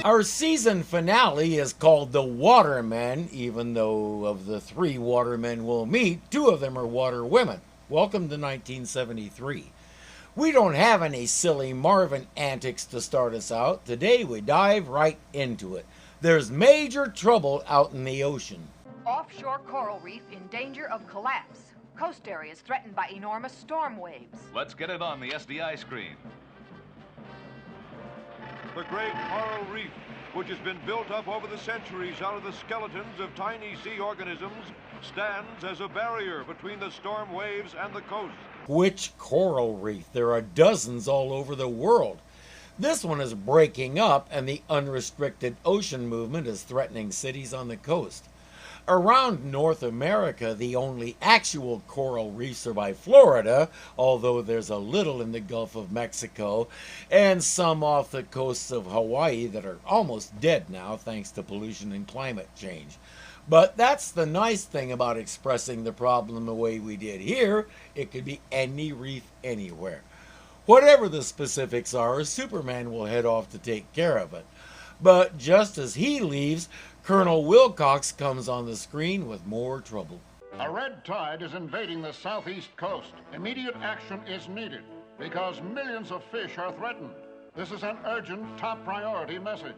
Our season finale is called The Watermen, even though of the 3 watermen we'll meet, 2 of them are water women. Welcome to 1973. We don't have any silly Marvin antics to start us out. Today we dive right into it. There's major trouble out in the ocean. Offshore coral reef in danger of collapse. Coast areas threatened by enormous storm waves. Let's get it on the SDI screen. The great coral reef, which has been built up over the centuries out of the skeletons of tiny sea organisms, stands as a barrier between the storm waves and the coast. Which coral reef? There are dozens all over the world. This one is breaking up, and the unrestricted ocean movement is threatening cities on the coast. Around North America, the only actual coral reefs are by Florida, although there's a little in the Gulf of Mexico, and some off the coasts of Hawaii that are almost dead now thanks to pollution and climate change. But that's the nice thing about expressing the problem the way we did here. It could be any reef anywhere. Whatever the specifics are, Superman will head off to take care of it. But just as he leaves, Colonel Wilcox comes on the screen with more trouble. A red tide is invading the southeast coast. Immediate action is needed because millions of fish are threatened. This is an urgent, top priority message.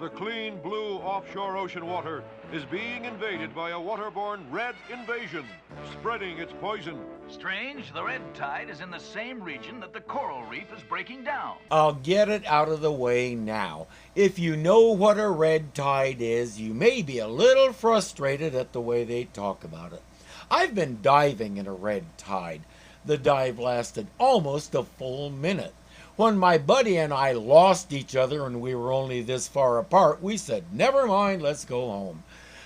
The clean blue offshore ocean water is being invaded by a waterborne red invasion, spreading its poison. Strange, the red tide is in the same region that the coral reef is breaking down. I'll get it out of the way now. If you know what a red tide is, you may be a little frustrated at the way they talk about it. I've been diving in a red tide. The dive lasted almost a full minute. When my buddy and I lost each other and we were only this far apart, we said, never mind, let's go home.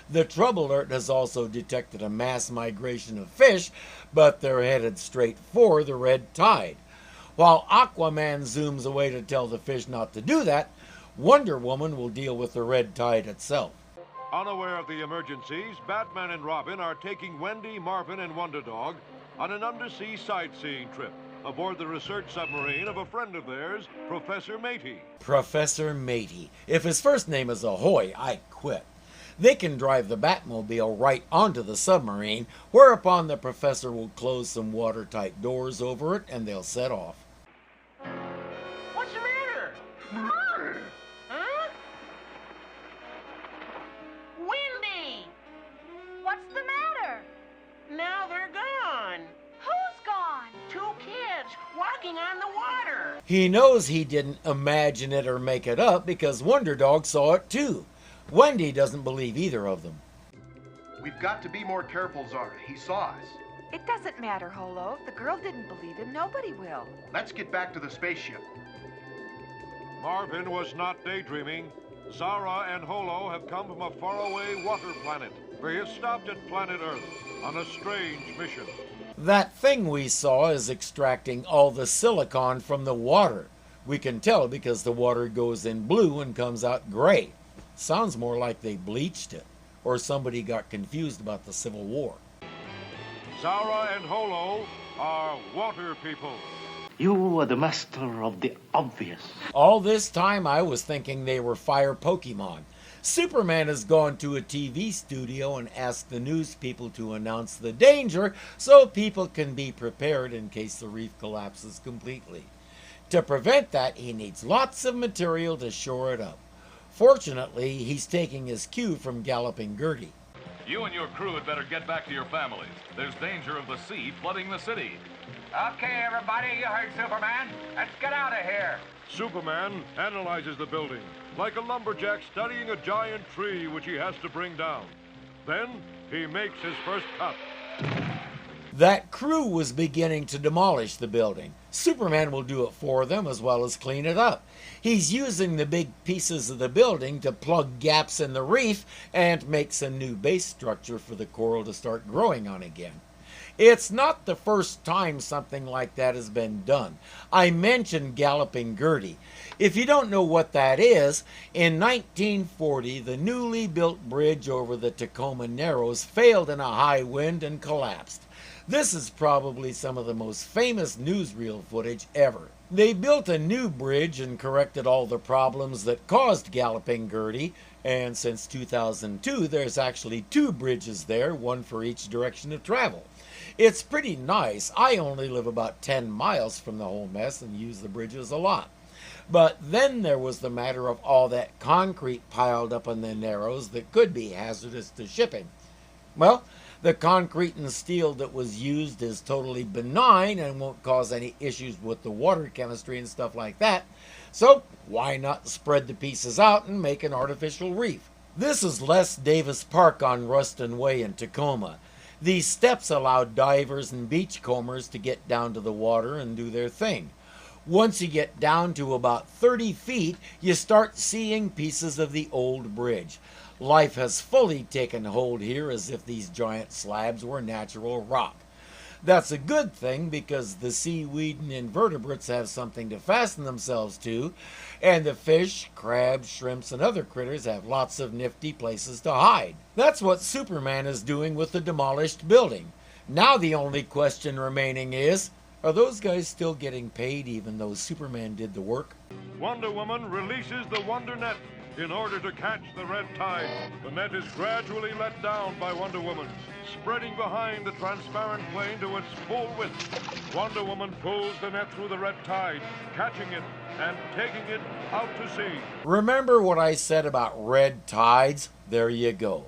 The Trouble Alert has also detected a mass migration of fish, but they're headed straight for the red tide. While Aquaman zooms away to tell the fish not to do that, Wonder Woman will deal with the red tide itself. Unaware of the emergencies, Batman and Robin are taking Wendy, Marvin, and Wonder Dog on an undersea sightseeing trip aboard the research submarine of a friend of theirs, Professor Matey. Professor Matey. If his first name is Ahoy, I quit. They can drive the Batmobile right onto the submarine, whereupon the professor will close some watertight doors over it and they'll set off. What's the matter? Huh? Wendy! What's the matter? Now they're gone. Who's gone? 2 kids walking on the water. He knows he didn't imagine it or make it up because Wonder Dog saw it too. Wendy doesn't believe either of them. We've got to be more careful, Zara. He saw us. It doesn't matter, Holo. If the girl didn't believe him, nobody will. Let's get back to the spaceship. Marvin was not daydreaming. Zara and Holo have come from a faraway water planet. They have stopped at planet Earth on a strange mission. That thing we saw is extracting all the silicon from the water. We can tell because the water goes in blue and comes out gray. Sounds more like they bleached it, or somebody got confused about the Civil War. Zara and Holo are water people. You are the master of the obvious. All this time I was thinking they were fire Pokemon. Superman has gone to a TV studio and asked the news people to announce the danger so people can be prepared in case the reef collapses completely. To prevent that, he needs lots of material to shore it up. Fortunately, he's taking his cue from Galloping Gertie. You and your crew had better get back to your families. There's danger of the sea flooding the city. Okay, everybody, you heard Superman. Let's get out of here. Superman analyzes the building like a lumberjack studying a giant tree which he has to bring down. Then he makes his first cut. That crew was beginning to demolish the building. Superman will do it for them as well as clean it up. He's using the big pieces of the building to plug gaps in the reef and make some new base structure for the coral to start growing on again. It's not the first time something like that has been done. I mentioned Galloping Gertie. If you don't know what that is, in 1940, the newly built bridge over the Tacoma Narrows failed in a high wind and collapsed. This is probably some of the most famous newsreel footage ever. They built a new bridge and corrected all the problems that caused Galloping Gertie, and since 2002 there's actually 2 bridges there, one for each direction of travel. It's pretty nice. I only live about 10 miles from the whole mess and use the bridges a lot. But then there was the matter of all that concrete piled up in the narrows that could be hazardous to shipping. Well, the concrete and steel that was used is totally benign and won't cause any issues with the water chemistry and stuff like that. So why not spread the pieces out and make an artificial reef? This is Les Davis Park on Ruston Way in Tacoma. These steps allow divers and beachcombers to get down to the water and do their thing. Once you get down to about 30 feet, you start seeing pieces of the old bridge. Life has fully taken hold here as if these giant slabs were natural rock. That's a good thing because the seaweed and invertebrates have something to fasten themselves to, and the fish, crabs, shrimps, and other critters have lots of nifty places to hide. That's what Superman is doing with the demolished building. Now the only question remaining is, are those guys still getting paid even though Superman did the work? Wonder Woman releases the Wonder Net in order to catch the red tide. The net is gradually let down by Wonder Woman, spreading behind the transparent plane to its full width. Wonder Woman pulls the net through the red tide, catching it and taking it out to sea. Remember what I said about red tides? There you go.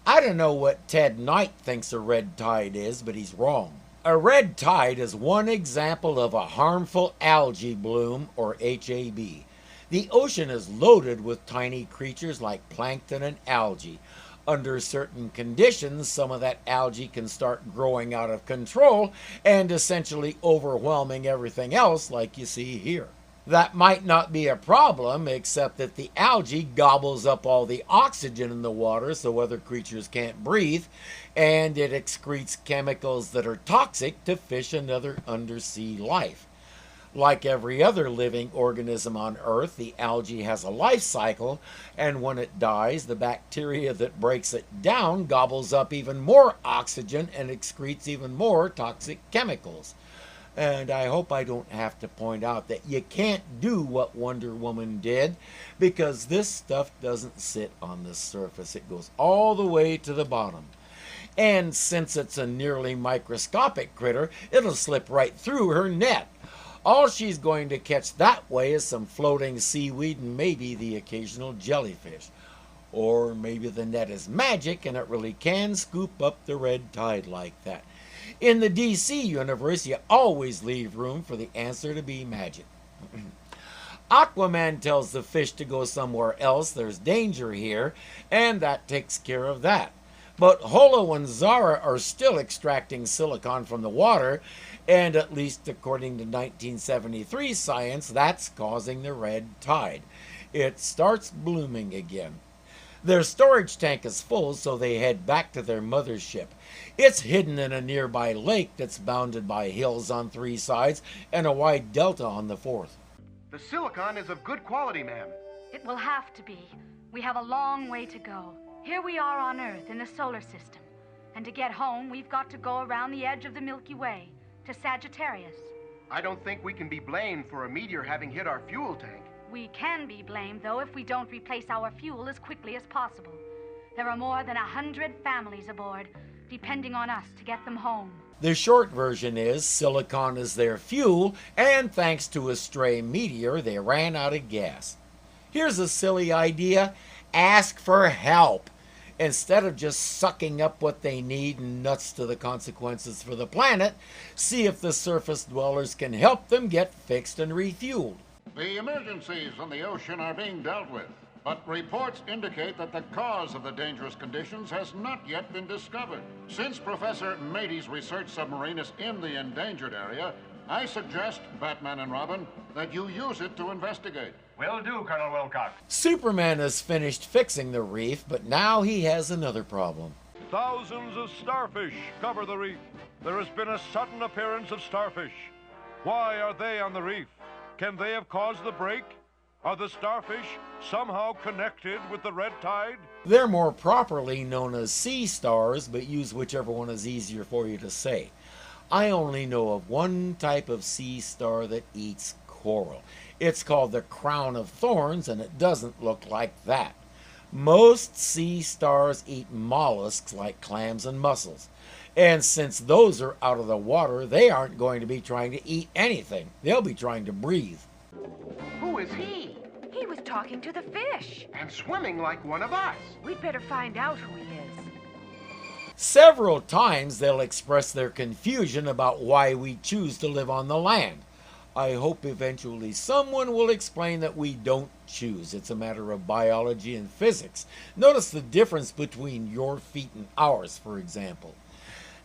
I don't know what Ted Knight thinks a red tide is, but he's wrong. A red tide is one example of a harmful algae bloom, or HAB. The ocean is loaded with tiny creatures like plankton and algae. Under certain conditions, some of that algae can start growing out of control and essentially overwhelming everything else like you see here. That might not be a problem, except that the algae gobbles up all the oxygen in the water so other creatures can't breathe, and it excretes chemicals that are toxic to fish and other undersea life. Like every other living organism on Earth, the algae has a life cycle, and when it dies, the bacteria that breaks it down gobbles up even more oxygen and excretes even more toxic chemicals. And I hope I don't have to point out that you can't do what Wonder Woman did, because this stuff doesn't sit on the surface. It goes all the way to the bottom. And since it's a nearly microscopic critter, it'll slip right through her net. All she's going to catch that way is some floating seaweed and maybe the occasional jellyfish. Or maybe the net is magic and it really can scoop up the red tide like that. In the DC universe, you always leave room for the answer to be magic. Aquaman tells the fish to go somewhere else. There's danger here, and that takes care of that. But Holo and Zara are still extracting silicon from the water, and at least according to 1973 science, that's causing the red tide. It starts blooming again. Their storage tank is full, so they head back to their mothership. It's hidden in a nearby lake that's bounded by hills on 3 sides and a wide delta on the 4th. The silicon is of good quality, ma'am. It will have to be. We have a long way to go. Here we are on Earth in the solar system. And to get home, we've got to go around the edge of the Milky Way, to Sagittarius. I don't think we can be blamed for a meteor having hit our fuel tank. We can be blamed, though, if we don't replace our fuel as quickly as possible. There are more than 100 families aboard, depending on us to get them home. The short version is silicon is their fuel, and thanks to a stray meteor, they ran out of gas. Here's a silly idea. Ask for help. Instead of just sucking up what they need and nuts to the consequences for the planet, see if the surface dwellers can help them get fixed and refueled. The emergencies on the ocean are being dealt with, but reports indicate that the cause of the dangerous conditions has not yet been discovered. Since Professor Matey's research submarine is in the endangered area, I suggest, Batman and Robin, that you use it to investigate. Will do, Colonel Wilcox. Superman has finished fixing the reef, but now he has another problem. Thousands of starfish cover the reef. There has been a sudden appearance of starfish. Why are they on the reef? Can they have caused the break? Are the starfish somehow connected with the red tide? They're more properly known as sea stars, but use whichever one is easier for you to say. I only know of one type of sea star that eats coral. It's called the crown of thorns, and it doesn't look like that. Most sea stars eat mollusks like clams and mussels. And since those are out of the water, they aren't going to be trying to eat anything. They'll be trying to breathe. Who is he? He was talking to the fish. And swimming like one of us. We'd better find out who he is. Several times they'll express their confusion about why we choose to live on the land. I hope eventually someone will explain that we don't choose. It's a matter of biology and physics. Notice the difference between your feet and ours, for example.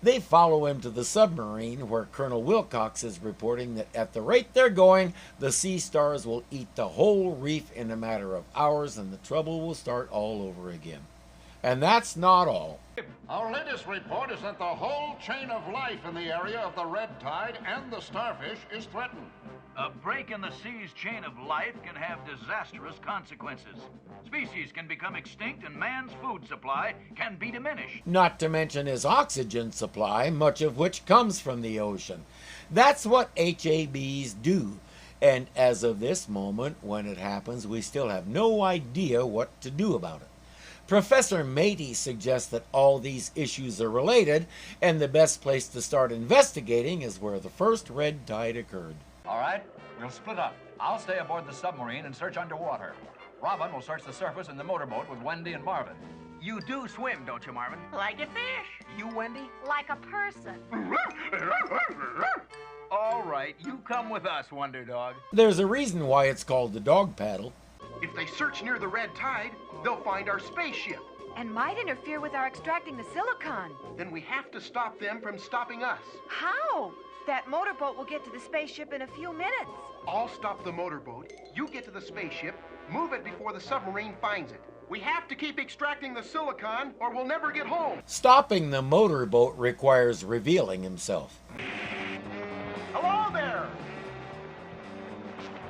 They follow him to the submarine, where Colonel Wilcox is reporting that at the rate they're going, the sea stars will eat the whole reef in a matter of hours, and the trouble will start all over again. And that's not all. Our latest report is that the whole chain of life in the area of the red tide and the starfish is threatened. A break in the sea's chain of life can have disastrous consequences. Species can become extinct and man's food supply can be diminished. Not to mention his oxygen supply, much of which comes from the ocean. That's what HABs do. And as of this moment, when it happens, we still have no idea what to do about it. Professor Matey suggests that all these issues are related, and the best place to start investigating is where the first red tide occurred. All right, we'll split up. I'll stay aboard the submarine and search underwater. Robin will search the surface in the motorboat with Wendy and Marvin. You do swim, don't you, Marvin? Like a fish. You, Wendy? Like a person. All right, you come with us, Wonder Dog. There's a reason why it's called the dog paddle. If they search near the red tide, they'll find our spaceship. And might interfere with our extracting the silicon. Then we have to stop them from stopping us. How? That motorboat will get to the spaceship in a few minutes. I'll stop the motorboat. You get to the spaceship, move it before the submarine finds it. We have to keep extracting the silicon or we'll never get home. Stopping the motorboat requires revealing himself. Hello there!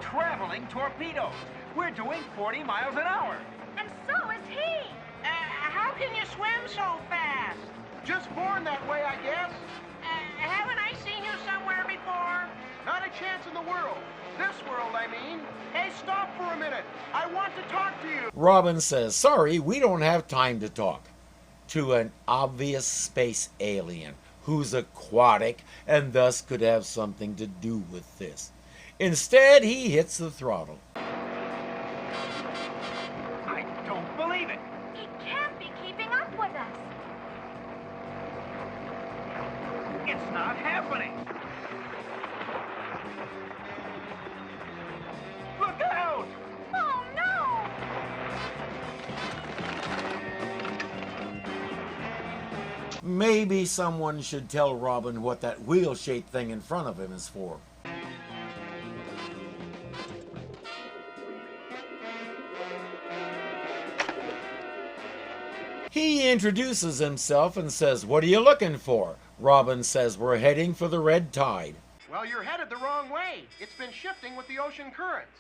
Traveling torpedoes. We're doing 40 miles an hour. And so is he. How can you swim so fast? Just born that way, I guess. Haven't I seen you somewhere before? Not a chance in the world. This world, I mean. Hey, stop for a minute. I want to talk to you. Robin says, sorry, we don't have time to talk. To an obvious space alien who's aquatic and thus could have something to do with this. Instead, he hits the throttle. I don't believe it. He can't be keeping up with us. It's not happening. Look out! Oh, no! Maybe someone should tell Robin what that wheel-shaped thing in front of him is for. He introduces himself and says, "What are you looking for?" Robin says, "We're heading for the red tide." Well, you're headed the wrong way. It's been shifting with the ocean currents.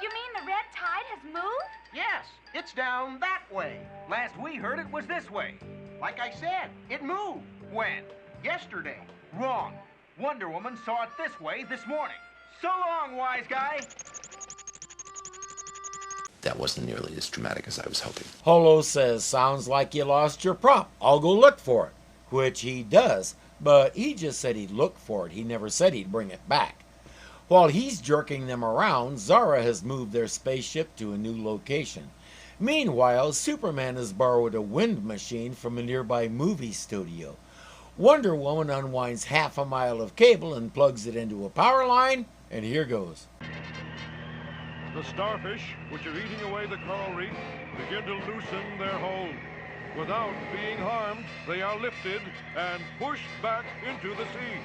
You mean the red tide has moved? Yes, it's down that way. Last we heard it was this way. Like I said, it moved. When? Yesterday. Wrong. Wonder Woman saw it this way this morning. So long, wise guy. That wasn't nearly as dramatic as I was hoping. Holo says, "Sounds like you lost your prop. I'll go look for it." Which he does, but he just said he'd look for it. He never said he'd bring it back. While he's jerking them around, Zara has moved their spaceship to a new location. Meanwhile, Superman has borrowed a wind machine from a nearby movie studio. Wonder Woman unwinds half a mile of cable and plugs it into a power line, and here goes. The starfish, which are eating away the coral reef, begin to loosen their hold. Without being harmed, they are lifted and pushed back into the sea.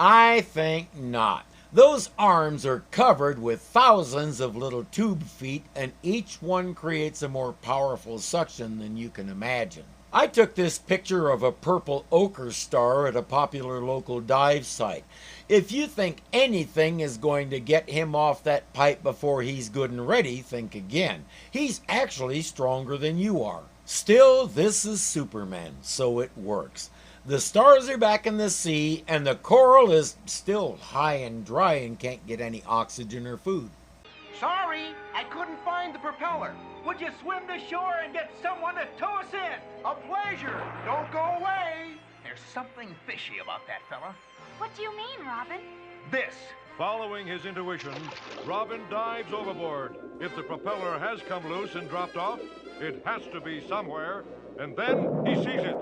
I think not. Those arms are covered with thousands of little tube feet, and each one creates a more powerful suction than you can imagine. I took this picture of a purple ochre star at a popular local dive site. If you think anything is going to get him off that pipe before he's good and ready, think again. He's actually stronger than you are. Still, this is Superman, so it works. The stars are back in the sea, and the coral is still high and dry and can't get any oxygen or food. Sorry, I couldn't find the propeller. Would you swim to shore and get someone to tow us in? A pleasure. Don't go away. There's something fishy about that fella. What do you mean, Robin? This. Following his intuition, Robin dives overboard. If the propeller has come loose and dropped off, it has to be somewhere, and then he sees it.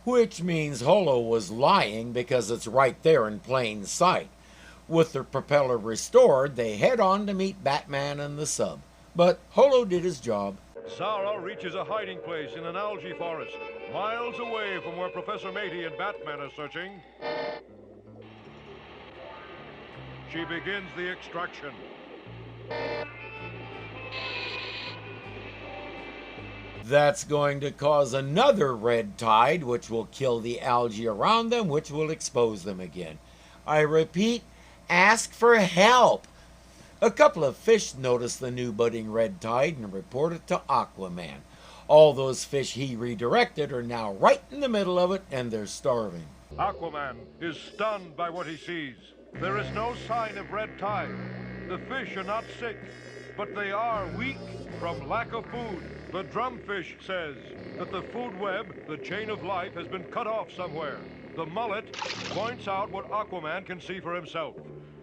Which means Holo was lying because it's right there in plain sight. With the propeller restored, they head on to meet Batman and the sub. But Holo did his job. Zara reaches a hiding place in an algae forest, miles away from where Professor Matey and Batman are searching. She begins the extraction. That's going to cause another red tide, which will kill the algae around them, which will expose them again. I repeat, ask for help. A couple of fish notice the new budding red tide and report it to Aquaman. All those fish he redirected are now right in the middle of it, and they're starving. Aquaman is stunned by what he sees. There is no sign of red tide. The fish are not sick, but they are weak from lack of food. The drumfish says that the food web, the chain of life, has been cut off somewhere. The mullet points out what Aquaman can see for himself.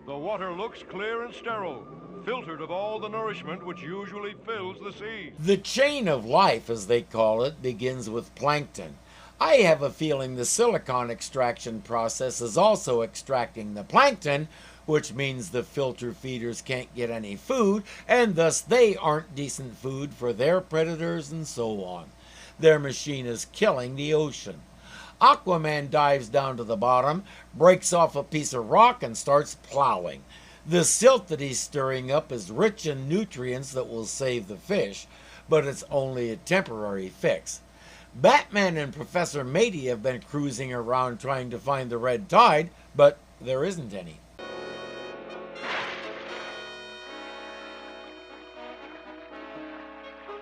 The water looks clear and sterile, filtered of all the nourishment which usually fills the sea. The chain of life, as they call it, begins with plankton. I have a feeling the silicon extraction process is also extracting the plankton, which means the filter feeders can't get any food, and thus they aren't decent food for their predators and so on. Their machine is killing the ocean. Aquaman dives down to the bottom, breaks off a piece of rock, and starts plowing. The silt that he's stirring up is rich in nutrients that will save the fish, but it's only a temporary fix. Batman and Professor Matey have been cruising around trying to find the red tide, but there isn't any.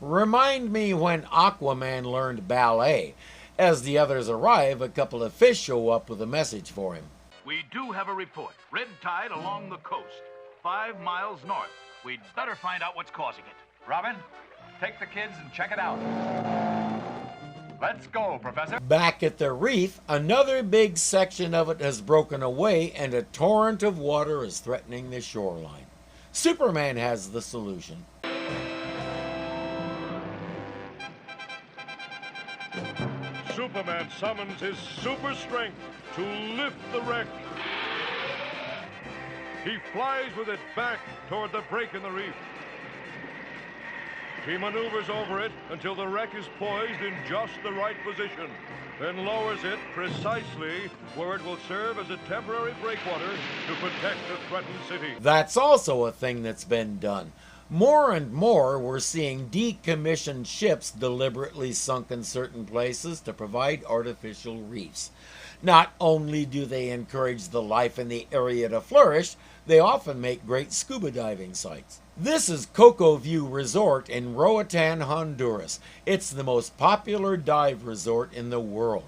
Remind me when Aquaman learned ballet. As the others arrive, a couple of fish show up with a message for him. We do have a report. Red tide along the coast, 5 miles north. We'd better find out what's causing it. Robin, take the kids and check it out. Let's go, Professor. Back at the reef, another big section of it has broken away and a torrent of water is threatening the shoreline. Superman has the solution. Superman summons his super strength to lift the wreck. He flies with it back toward the break in the reef. He maneuvers over it until the wreck is poised in just the right position, then lowers it precisely where it will serve as a temporary breakwater to protect the threatened city. That's also a thing that's been done. More and more, we're seeing decommissioned ships deliberately sunk in certain places to provide artificial reefs. Not only do they encourage the life in the area to flourish, they often make great scuba diving sites. This is Coco View Resort in Roatan, Honduras. It's the most popular dive resort in the world.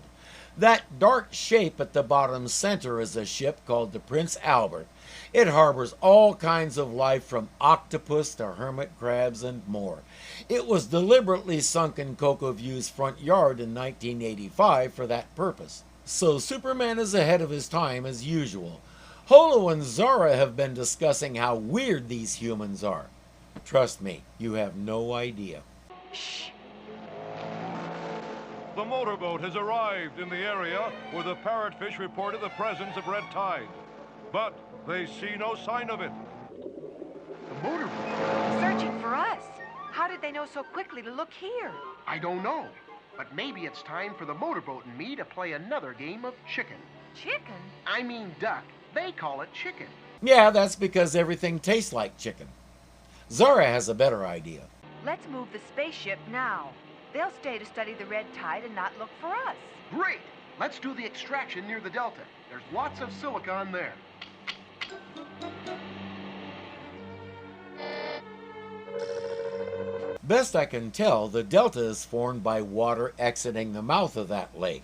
That dark shape at the bottom center is a ship called the Prince Albert. It harbors all kinds of life from octopus to hermit crabs and more. It was deliberately sunk in Coco View's front yard in 1985 for that purpose. So Superman is ahead of his time as usual. Holo and Zara have been discussing how weird these humans are. Trust me, you have no idea. Shh. The motorboat has arrived in the area where the parrotfish reported the presence of red tide. But they see no sign of it. The motorboat? Searching for us. How did they know so quickly to look here? I don't know. But maybe it's time for the motorboat and me to play another game of chicken. Chicken? I mean duck. They call it chicken. Yeah, that's because everything tastes like chicken. Zara has a better idea. Let's move the spaceship now. They'll stay to study the red tide and not look for us. Great! Let's do the extraction near the delta. There's lots of silicon there. Best I can tell, the delta is formed by water exiting the mouth of that lake.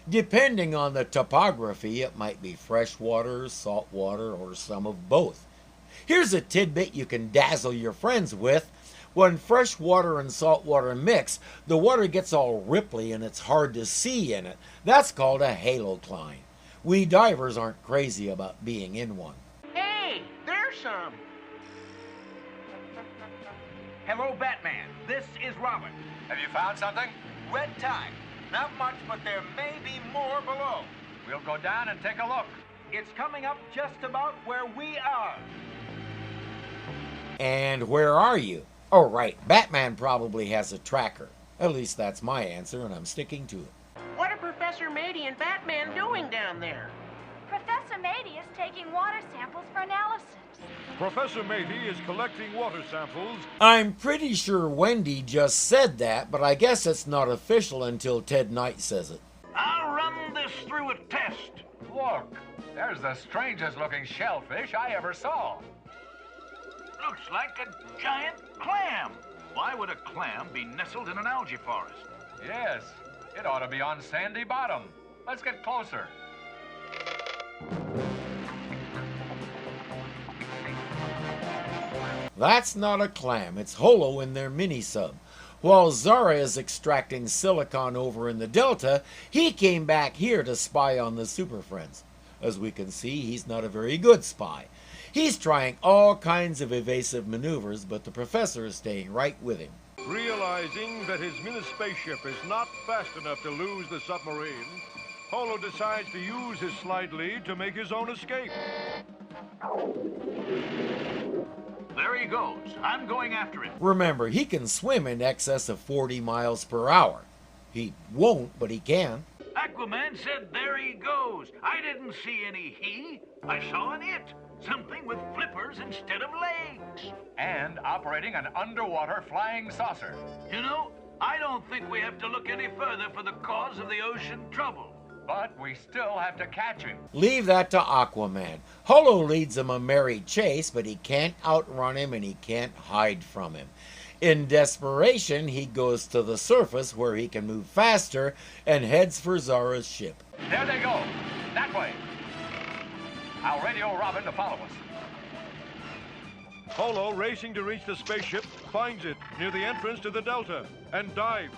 Depending on the topography, it might be freshwater, saltwater, or some of both. Here's a tidbit you can dazzle your friends with. When fresh water and salt water mix, the water gets all ripply and it's hard to see in it. That's called a halocline. We divers aren't crazy about being in one. Hey, there's some. Hello, Batman. This is Robin. Have you found something? Red tide. Not much, but there may be more below. We'll go down and take a look. It's coming up just about where we are. And where are you? Oh, right, Batman probably has a tracker. At least that's my answer, and I'm sticking to it. What are Professor Matey and Batman doing down there? Professor Matey is taking water samples for analysis. Professor Matey is collecting water samples. I'm pretty sure Wendy just said that, but I guess it's not official until Ted Knight says it. I'll run this through a test. Look, there's the strangest looking shellfish I ever saw. Looks like a giant clam. Why would a clam be nestled in an algae forest? Yes, it ought to be on sandy bottom. Let's get closer. That's not a clam, it's Holo in their mini-sub. While Zara is extracting silicon over in the Delta, he came back here to spy on the Super Friends. As we can see, he's not a very good spy. He's trying all kinds of evasive maneuvers, but the professor is staying right with him. Realizing that his mini spaceship is not fast enough to lose the submarine, Holo decides to use his slide lead to make his own escape. There he goes. I'm going after him. Remember, he can swim in excess of 40 miles per hour. He won't, but he can. Aquaman said there he goes. I didn't see any he. I saw an it. Something with flippers instead of legs. And operating an underwater flying saucer. You know, I don't think we have to look any further for the cause of the ocean trouble. But we still have to catch him. Leave that to Aquaman. Holo leads him a merry chase, but he can't outrun him and he can't hide from him. In desperation, he goes to the surface where he can move faster and heads for Zara's ship. There they go. That way. I'll radio Robin to follow us. Holo, racing to reach the spaceship, finds it near the entrance to the Delta and dives.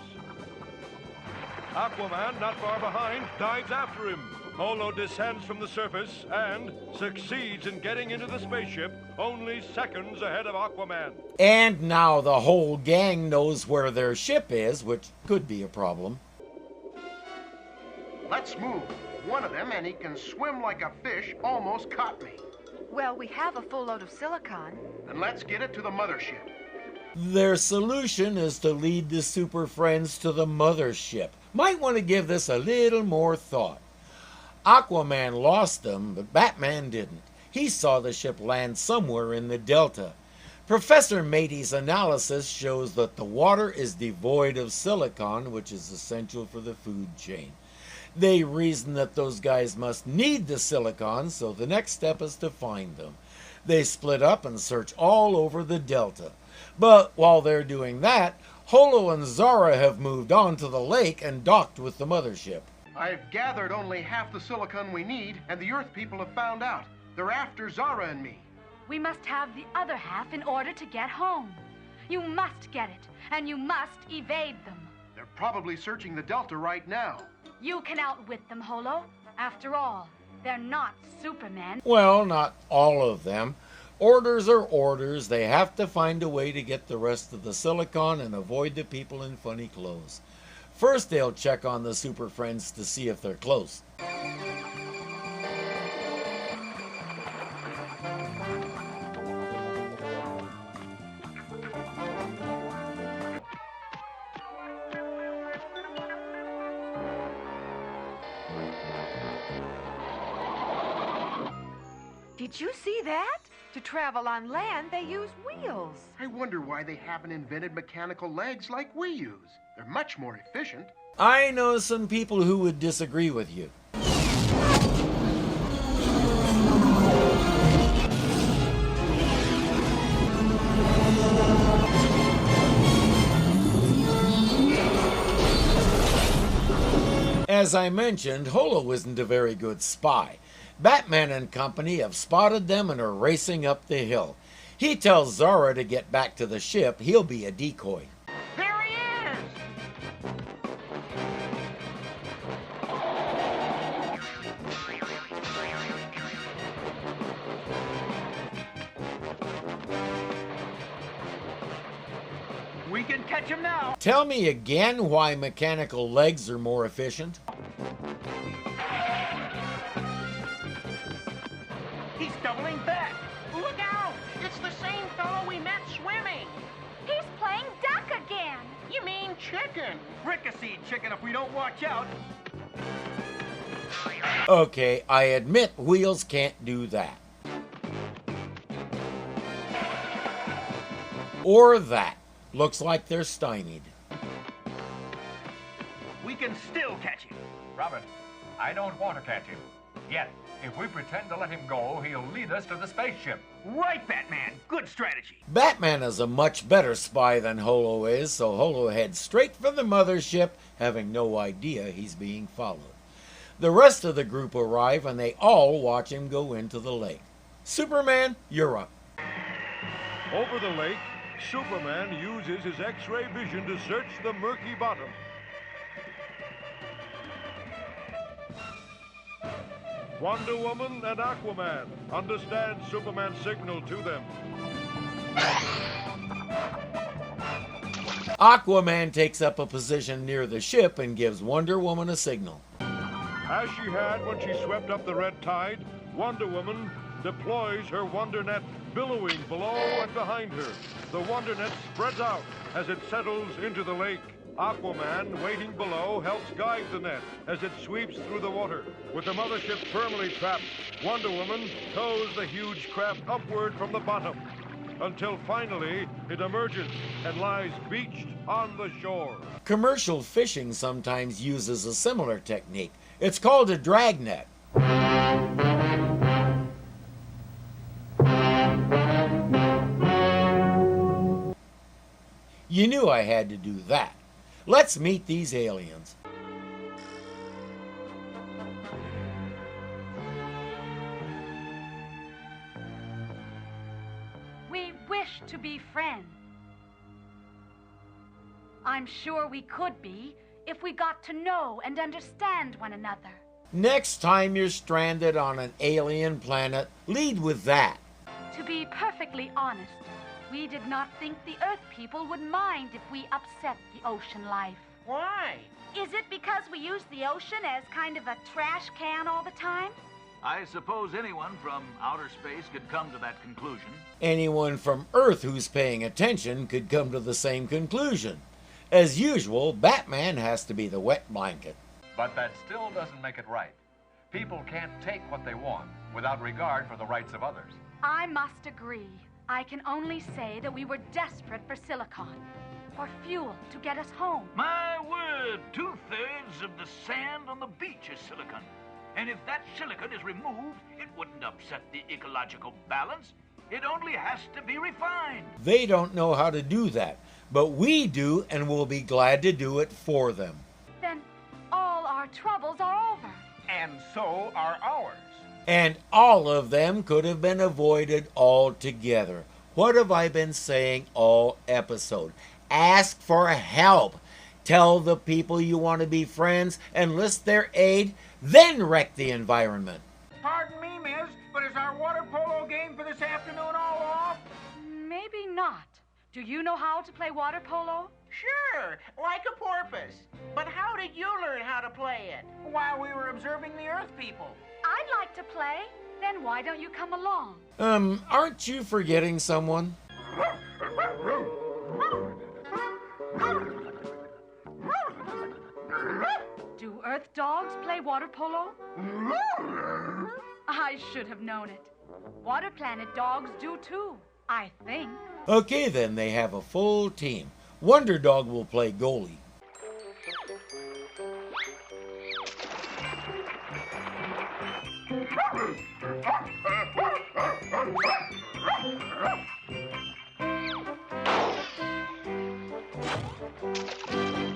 Aquaman, not far behind, dives after him. Holo descends from the surface and succeeds in getting into the spaceship only seconds ahead of Aquaman. And now the whole gang knows where their ship is, which could be a problem. Let's move. One of them, and he can swim like a fish, almost caught me. Well, we have a full load of silicon. Then let's get it to the mothership. Their solution is to lead the Super Friends to the mothership. Might want to give this a little more thought. Aquaman lost them, but Batman didn't. He saw the ship land somewhere in the Delta. Professor Matey's analysis shows that the water is devoid of silicon, which is essential for the food chain. They reason that those guys must need the silicon, so the next step is to find them. They split up and search all over the Delta. But while they're doing that, Holo and Zara have moved on to the lake and docked with the mothership. I've gathered only half the silicon we need, and the Earth people have found out. They're after Zara and me. We must have the other half in order to get home. You must get it, and you must evade them. They're probably searching the Delta right now. You can outwit them, Holo. After all, they're not Supermen. Well, not all of them. Orders are orders. They have to find a way to get the rest of the silicon and avoid the people in funny clothes. First, they'll check on the Super Friends to see if they're close. Did you see that? To travel on land, they use wheels. I wonder why they haven't invented mechanical legs like we use. They're much more efficient. I know some people who would disagree with you. As I mentioned, Holo isn't a very good spy. Batman and company have spotted them and are racing up the hill. He tells Zara to get back to the ship. He'll be a decoy. There he is! We can catch him now. Tell me again why mechanical legs are more efficient? He's doubling back. Look out! It's the same fellow we met swimming. He's playing duck again. You mean chicken? Fricassee chicken if we don't watch out. Okay, I admit wheels can't do that. Or that. Looks like they're stymied. We can still catch him. Robin, I don't want to catch him. Yet, if we pretend to let him go, he'll lead us to the spaceship. Right, Batman. Good strategy. Batman is a much better spy than Holo is, so Holo heads straight for the mothership, having no idea he's being followed. The rest of the group arrive and they all watch him go into the lake. Superman, you're up. Over the lake, Superman uses his X-ray vision to search the murky bottom. Wonder Woman and Aquaman understand Superman's signal to them. Aquaman takes up a position near the ship and gives Wonder Woman a signal. As she had when she swept up the red tide, Wonder Woman deploys her Wonder Net, billowing below and behind her. The Wonder Net spreads out as it settles into the lake. Aquaman, waiting below, helps guide the net as it sweeps through the water. With the mothership firmly trapped, Wonder Woman tows the huge craft upward from the bottom until finally it emerges and lies beached on the shore. Commercial fishing sometimes uses a similar technique. It's called a dragnet. You knew I had to do that. Let's meet these aliens. We wish to be friends. I'm sure we could be if we got to know and understand one another. Next time you're stranded on an alien planet, lead with that. To be perfectly honest, we did not think the Earth people would mind if we upset the ocean life. Why? Is it because we use the ocean as kind of a trash can all the time? I suppose anyone from outer space could come to that conclusion. Anyone from Earth who's paying attention could come to the same conclusion. As usual, Batman has to be the wet blanket. But that still doesn't make it right. People can't take what they want without regard for the rights of others. I must agree. I can only say that we were desperate for silicon, for fuel to get us home. My word, 2/3 of the sand on the beach is silicon. And if that silicon is removed, it wouldn't upset the ecological balance. It only has to be refined. They don't know how to do that, but we do, and we'll be glad to do it for them. Then all our troubles are over. And so are ours. And all of them could have been avoided altogether. What have I been saying all episode? Ask for help. Tell the people you want to be friends, enlist their aid, then wreck the environment. Pardon me, miss, but is our water polo game for this afternoon all off? Maybe not. Do you know how to play water polo? Sure, like a porpoise. But how did you learn how to play it? While we were observing the Earth people. I'd like to play. Then why don't you come along? Aren't you forgetting someone? Do Earth dogs play water polo? I should have known it. Water planet dogs do too, I think. Okay, then they have a full team. Wonder Dog will play goalie.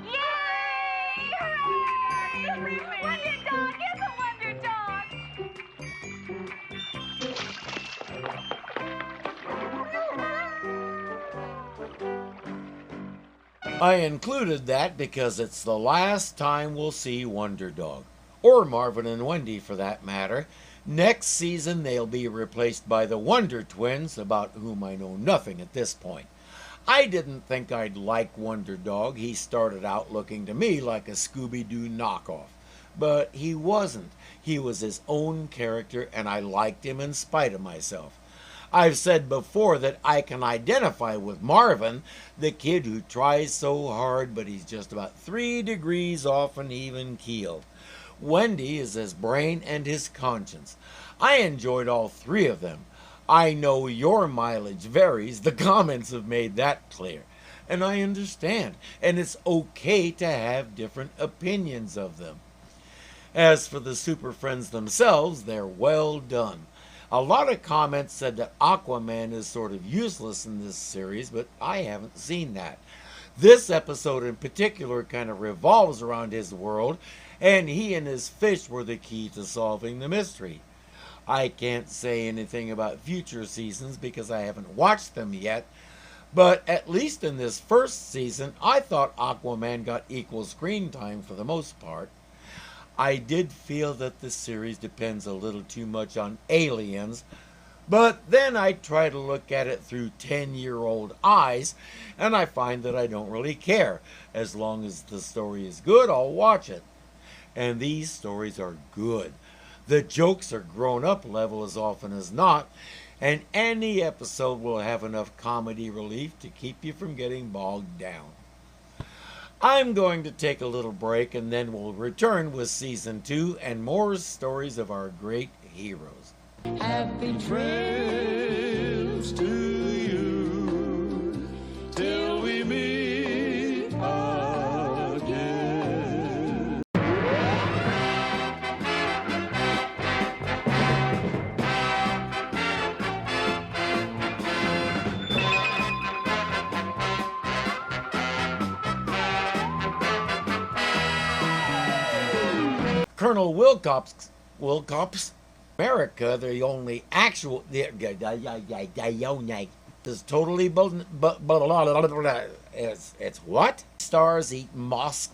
Yay! Hooray! We made I included that because it's the last time we'll see Wonder Dog, or Marvin and Wendy for that matter. Next season they'll be replaced by the Wonder Twins, about whom I know nothing at this point. I didn't think I'd like Wonder Dog. He started out looking to me like a Scooby-Doo knockoff. But he wasn't. He was his own character, and I liked him in spite of myself. I've said before that I can identify with Marvin, the kid who tries so hard, but he's just about 3 degrees off an even keel. Wendy is his brain and his conscience. I enjoyed all 3 of them. I know your mileage varies. The comments have made that clear. And I understand. And it's okay to have different opinions of them. As for the Super Friends themselves, they're well done. A lot of comments said that Aquaman is sort of useless in this series, but I haven't seen that. This episode in particular kind of revolves around his world, and he and his fish were the key to solving the mystery. I can't say anything about future seasons because I haven't watched them yet, but at least in this first season, I thought Aquaman got equal screen time for the most part. I did feel that the series depends a little too much on aliens, but then I try to look at it through 10-year-old eyes, and I find that I don't really care. As long as the story is good, I'll watch it. And these stories are good. The jokes are grown-up level as often as not, and any episode will have enough comedy relief to keep you from getting bogged down. I'm going to take a little break, and then we'll return with Season 2 and more stories of our great heroes. Happy trails to you till we meet again. Colonel Wilcox, America, the only actual, is totally, it's what? Stars eat musk.